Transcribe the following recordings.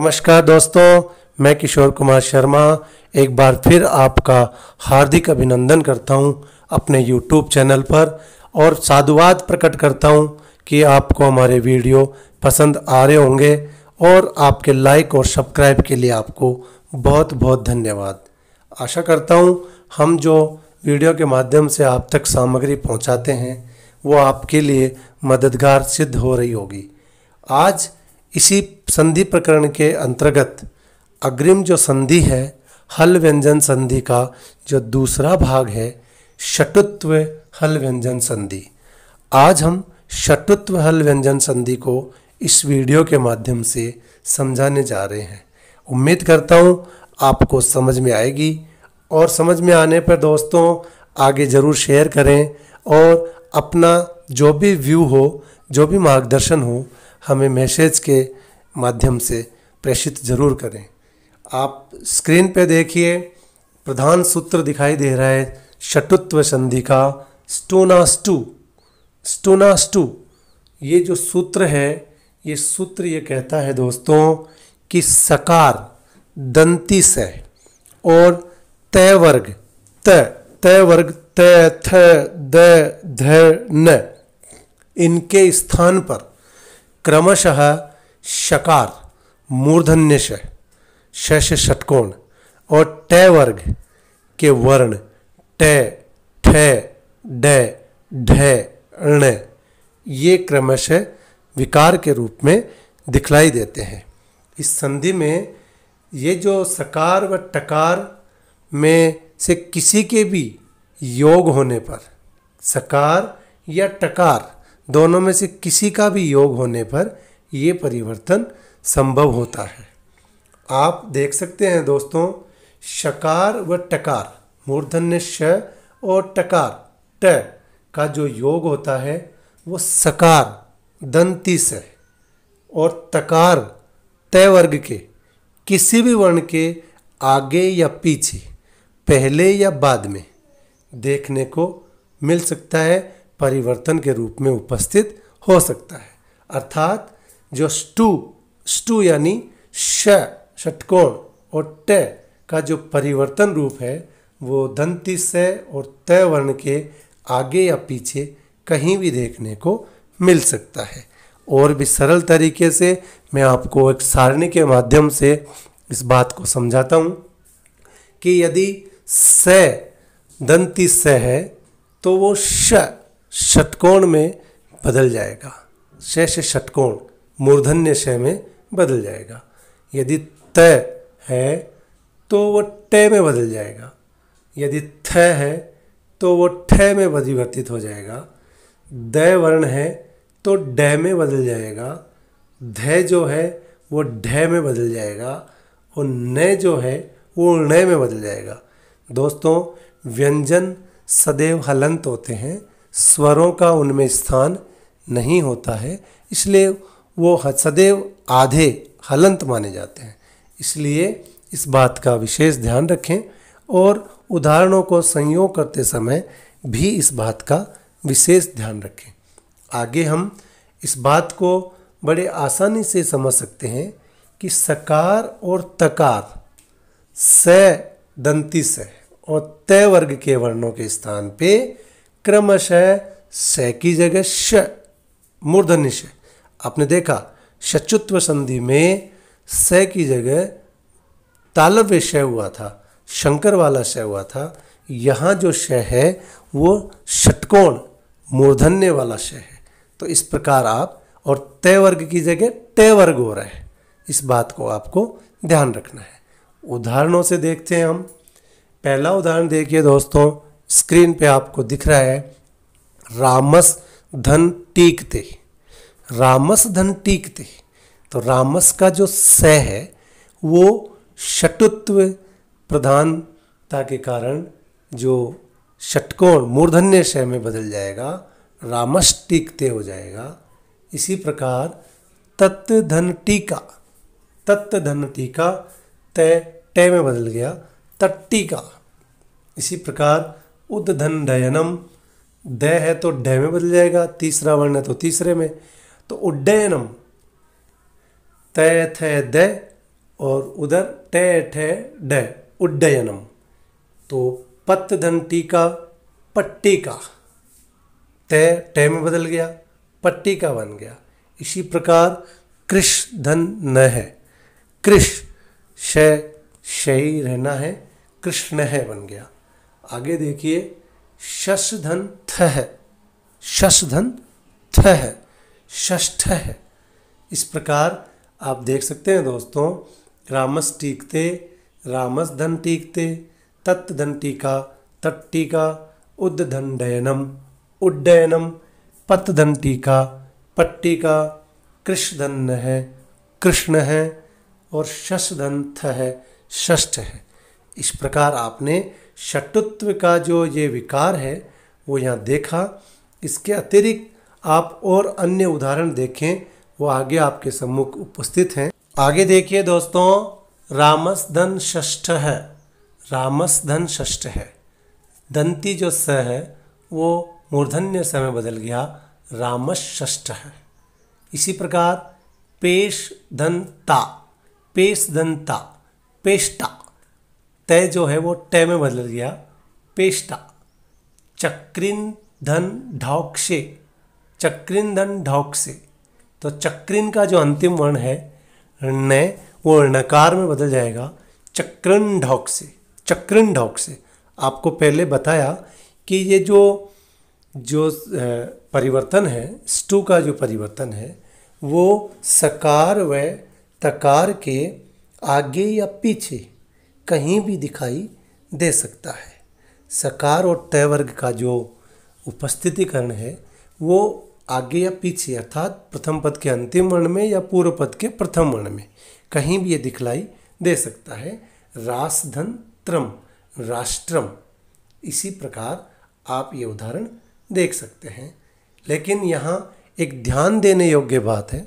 नमस्कार दोस्तों, मैं किशोर कुमार शर्मा एक बार फिर आपका हार्दिक अभिनंदन करता हूं अपने YouTube चैनल पर और साधुवाद प्रकट करता हूं कि आपको हमारे वीडियो पसंद आ रहे होंगे और आपके लाइक और सब्सक्राइब के लिए आपको बहुत बहुत धन्यवाद। आशा करता हूं हम जो वीडियो के माध्यम से आप तक सामग्री पहुंचाते हैं वो आपके लिए मददगार सिद्ध हो रही होगी। आज इसी संधि प्रकरण के अंतर्गत अग्रिम जो संधि है हल व्यंजन संधि का जो दूसरा भाग है षटुत्व हल व्यंजन संधि। आज हम षटुत्व हल व्यंजन संधि को इस वीडियो के माध्यम से समझाने जा रहे हैं। उम्मीद करता हूँ आपको समझ में आएगी और समझ में आने पर दोस्तों आगे ज़रूर शेयर करें और अपना जो भी व्यू हो, जो भी मार्गदर्शन हो, हमें मैसेज के माध्यम से प्रेषित जरूर करें। आप स्क्रीन पे देखिए प्रधान सूत्र दिखाई दे रहा है षटुत्व संधि का स्टूनास्टू। ये जो सूत्र है ये सूत्र ये कहता है दोस्तों कि सकार दंती से और तय वर्ग त थ द ध न इनके स्थान पर क्रमशः शकार मूर्धन्य से षटकोण और ट वर्ग के वर्ण ट ठ ड ढ ण ये क्रमशः विकार के रूप में दिखलाई देते हैं। इस संधि में ये जो सकार व टकार में से किसी के भी योग होने पर, सकार या टकार दोनों में से किसी का भी योग होने पर ये परिवर्तन संभव होता है। आप देख सकते हैं दोस्तों शकार व टकार मूर्धन्य श और टकार ट का जो योग होता है वो सकार दंती से और तकार तय वर्ग के किसी भी वर्ण के आगे या पीछे, पहले या बाद में देखने को मिल सकता है, परिवर्तन के रूप में उपस्थित हो सकता है। अर्थात जो स्टू यानी षटकोण और ट का जो परिवर्तन रूप है वो दंती से और तय वर्ण के आगे या पीछे कहीं भी देखने को मिल सकता है। और भी सरल तरीके से मैं आपको एक सारणी के माध्यम से इस बात को समझाता हूँ कि यदि से दंती से है तो वो षटकोण में बदल जाएगा, से षटकोण मूर्धन्य श में बदल जाएगा। यदि त है तो वो ट में बदल जाएगा, यदि थ है तो वो ठ में परिवर्तित हो जाएगा, द वर्ण है तो ड में बदल जाएगा, ध जो है वो ढ में बदल जाएगा और न जो है वो ण में बदल जाएगा। दोस्तों व्यंजन सदैव हलंत होते हैं, स्वरों का उनमें स्थान नहीं होता है, इसलिए वो सदैव आधे हलंत माने जाते हैं। इसलिए इस बात का विशेष ध्यान रखें और उदाहरणों को संयोग करते समय भी इस बात का विशेष ध्यान रखें। आगे हम इस बात को बड़े आसानी से समझ सकते हैं कि सकार और तकार से दंती से और तय वर्ग के वर्णों के स्थान पे क्रमशः से की जगह श मूर्धन्य श। आपने देखा षटुत्व संधि में से की जगह तालव्य श हुआ था, शंकर वाला श हुआ था। यहाँ जो श है वो षटकोण मूर्धन्य वाला श है। तो इस प्रकार आप और तय वर्ग की जगह ट वर्ग हो रहा है, इस बात को आपको ध्यान रखना है। उदाहरणों से देखते हैं हम। पहला उदाहरण देखिए दोस्तों, स्क्रीन पे आपको दिख रहा है रामस धन टीकते। रामस धन टीकते, तो रामस का जो स है वो षटुत्व प्रधानता के कारण जो षटकोण मूर्धन्य श में बदल जाएगा, रामस टीकते हो जाएगा। इसी प्रकार तत् धन टीका, तत् धन टीका तय ट में बदल गया तट्टिका। इसी प्रकार उद धन डयनम, द है तो ढ में बदल जाएगा, तीसरा वर्ण है तो तीसरे में, तो उड्डयनम तय थ द और उधर टे ठे ड उड्डयनम, तो पत धन टीका पट्टिका, तय टे में बदल गया, पट्टिका बन गया। इसी प्रकार कृष धन न है, कृष शय रहना है, कृष्ण है बन गया। आगे देखिए शश धन थ है, शश धन थ है, षष्ठ है। इस प्रकार आप देख सकते हैं दोस्तों, रामस टीकते, रामस धन टीकते, तत् धन टीका तट्टिका, उद्ध धन डयनम उड्डयनम, पत धन टीका पट्टिका, कृष धन है कृष्ण है, और शश धन थ है षष्ठ है। इस प्रकार आपने षटुत्व का जो ये विकार है वो यहाँ देखा। इसके अतिरिक्त आप और अन्य उदाहरण देखें, वो आगे आपके सम्मुख उपस्थित हैं। आगे देखिए दोस्तों, रामस धन षष्ठ है, रामस धन षष्ठ है, दंती जो स है वो मूर्धन्य स में बदल गया, रामस षष्ठ है। इसी प्रकार पेश धन ता, पेश धन ता, पेष्टा, तय जो है वो टे में बदल गया, पेष्टा। चक्रिन धन ढौक्षे, चक्रिन धन ढौक्षे, तो चक्रिन का जो अंतिम वर्ण है ण, वो णकार में बदल जाएगा, चक्रन ढौक्षे, चक्रन ढौक्षे। आपको पहले बताया कि ये जो परिवर्तन है, स्टू का जो परिवर्तन है वो सकार व तकार के आगे या पीछे कहीं भी दिखाई दे सकता है। सकार और तय वर्ग का जो उपस्थितिकरण है वो आगे या पीछे, अर्थात प्रथम पद के अंतिम वर्ण में या पूर्व पद के प्रथम वर्ण में कहीं भी ये दिखलाई दे सकता है। रास धन त्रम, राष्ट्रम। इसी प्रकार आप ये उदाहरण देख सकते हैं। लेकिन यहाँ एक ध्यान देने योग्य बात है,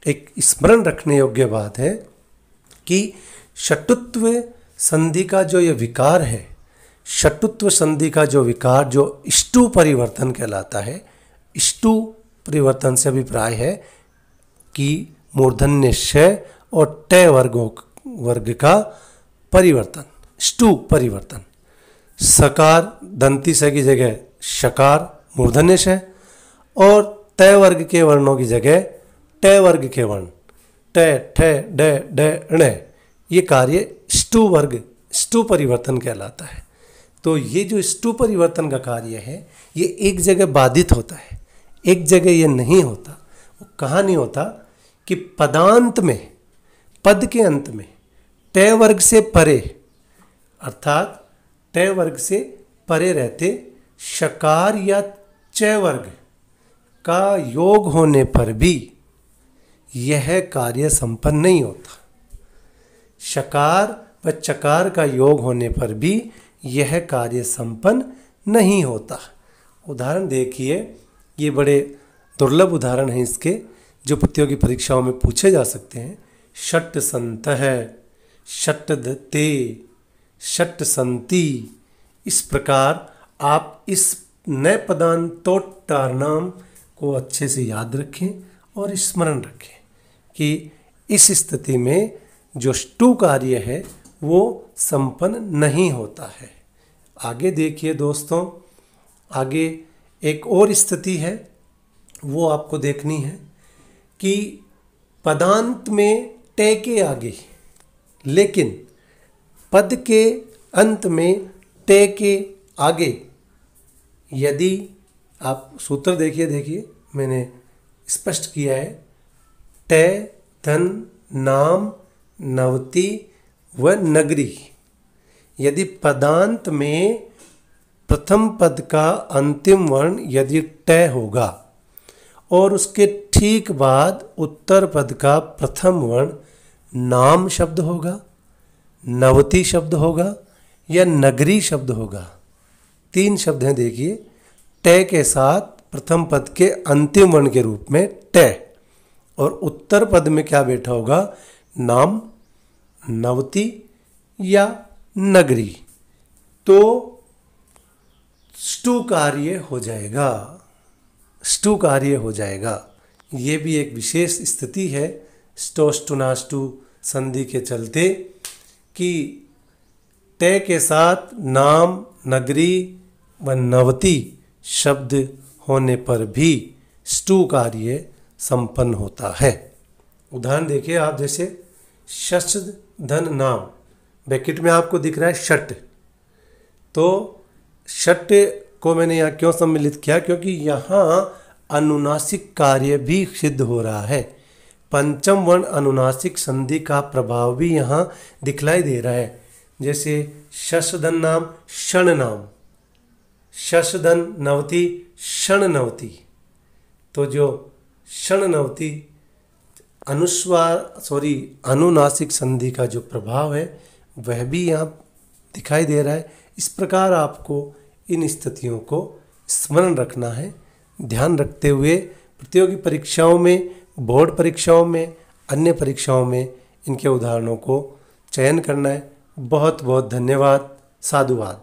एक स्मरण रखने योग्य बात है कि षटुत्व संधि का जो ये विकार है, षटुत्व संधि का जो विकार जो इष्टु परिवर्तन कहलाता है, इष्टु परिवर्तन से अभिप्राय है कि मूर्धन्य श और ट वर्ग का परिवर्तन, स्टु परिवर्तन। सकार दंती स की जगह शकार मूर्धन्य श, और तय वर्ग के वर्णों की जगह ट वर्ग के वर्ण ट ठ ड ड ण, ये कार्य स्टु वर्ग, स्टु परिवर्तन कहलाता है। तो ये जो स्टु परिवर्तन का कार्य है ये एक जगह बाधित होता है, एक जगह ये नहीं होता। वो कहाँ नहीं होता कि पदांत में, पद के अंत में ट वर्ग से परे, अर्थात ट वर्ग से परे रहते शकार या च वर्ग का योग होने पर भी यह कार्य संपन्न नहीं होता। शकार व चकार का योग होने पर भी यह कार्य संपन्न नहीं होता। उदाहरण देखिए, ये बड़े दुर्लभ उदाहरण हैं इसके, जो प्रतियोगी परीक्षाओं में पूछे जा सकते हैं। षट संतः, षट दते, षट संति। इस प्रकार आप इस नए पदांतोट्टारणाम को अच्छे से याद रखें और स्मरण रखें कि इस स्थिति में जो स्टु कार्य है वो संपन्न नहीं होता है। आगे देखिए दोस्तों, आगे एक और स्थिति है, वो आपको देखनी है कि पदांत में टे के आगे लेकिन पद के अंत में टे के आगे यदि आप सूत्र देखिए मैंने स्पष्ट किया है, टे धन नाम नवती व नगरी। यदि पदांत में प्रथम पद का अंतिम वर्ण यदि ट होगा और उसके ठीक बाद उत्तर पद का प्रथम वर्ण नाम शब्द होगा, नवती शब्द होगा या नगरी शब्द होगा। तीन शब्द हैं देखिए, ट के साथ प्रथम पद के अंतिम वर्ण के रूप में ट, और उत्तर पद में क्या बैठा होगा, नाम, नवती या नगरी, तो स्टु कार्य हो जाएगा, स्टु कार्य हो जाएगा। ये भी एक विशेष स्थिति है। स्टोष्टुनाष्टु, संधि के चलते कि टे के साथ नाम, नगरी व नवती शब्द होने पर भी स्टू कार्य संपन्न होता है। उदाहरण देखिए आप, जैसे शस्त्र धन नाम, ब्रैकेट में आपको दिख रहा है षट, तो षट को मैंने यहाँ क्यों सम्मिलित किया, क्योंकि यहाँ अनुनासिक कार्य भी सिद्ध हो रहा है। पंचम वर्ण अनुनासिक संधि का प्रभाव भी यहाँ दिखलाई दे रहा है। जैसे शस्त्रधन नाम क्षण नाम, शस्त्रधन नवती क्षण नवती, तो जो क्षण नवती अनुनासिक संधि का जो प्रभाव है वह भी यहाँ दिखाई दे रहा है। इस प्रकार आपको इन स्थितियों को स्मरण रखना है, ध्यान रखते हुए प्रतियोगी परीक्षाओं में, बोर्ड परीक्षाओं में, अन्य परीक्षाओं में इनके उदाहरणों को चयन करना है। बहुत बहुत धन्यवाद। साधुवाद।